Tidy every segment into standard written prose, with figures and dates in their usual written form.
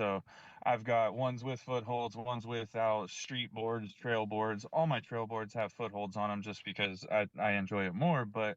So I've got ones with footholds, ones without, street boards, trail boards. All my trail boards have footholds on them just because I enjoy it more. But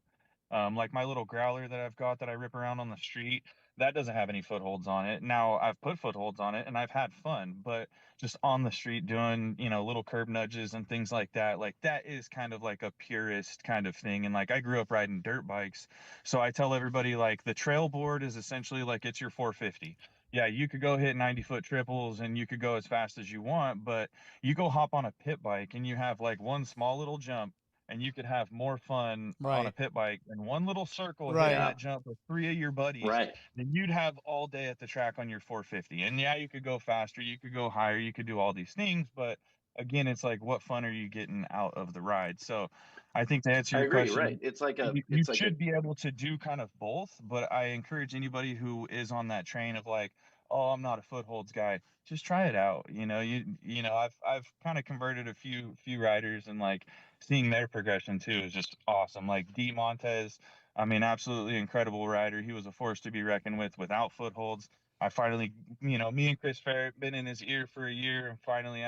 like my little growler that I've got that I rip around on the street, that doesn't have any footholds on it. Now I've put footholds on it and I've had fun, but just on the street doing, little curb nudges and things like that is kind of like a purist kind of thing. And like I grew up riding dirt bikes. So I tell everybody like the trail board is essentially like it's your 450. Yeah, you could go hit 90-foot triples and you could go as fast as you want, but you go hop on a pit bike and you have like one small little jump and you could have more fun on a Right. pit bike than one little circle hitting Right. that jump with three of your buddies Right. than you'd have all day at the track on your 450. And yeah, you could go faster, you could go higher, you could do all these things, but again, it's like what fun are you getting out of the ride? So I think to answer I your agree. Right. question, you should be able to do kind of both, but I encourage anybody who is on that train of like, oh, I'm not a footholds guy, just try it out. I've kind of converted a few riders, and like seeing their progression too is just awesome. Like D Montez, I mean, absolutely incredible rider. He was a force to be reckoned with without footholds. I finally, me and Chris Ferret been in his ear for a year, and finally,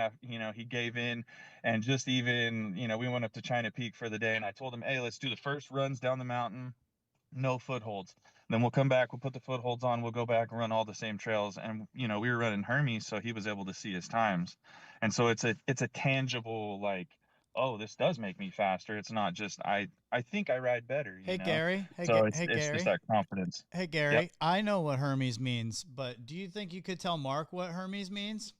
he gave in, and just even, we went up to China Peak for the day, and I told him, hey, let's do the first runs down the mountain, no footholds. Then we'll come back, we'll put the footholds on, we'll go back and run all the same trails. And we were running Hermes, so he was able to see his times. And so it's a tangible like, oh, this does make me faster. It's not just I think I ride better, Hey you know. Gary. So Hey it's just Gary. that confidence. Hey Yep. Gary. I know what Hermes means, but do you think you could tell Mark what Hermes means?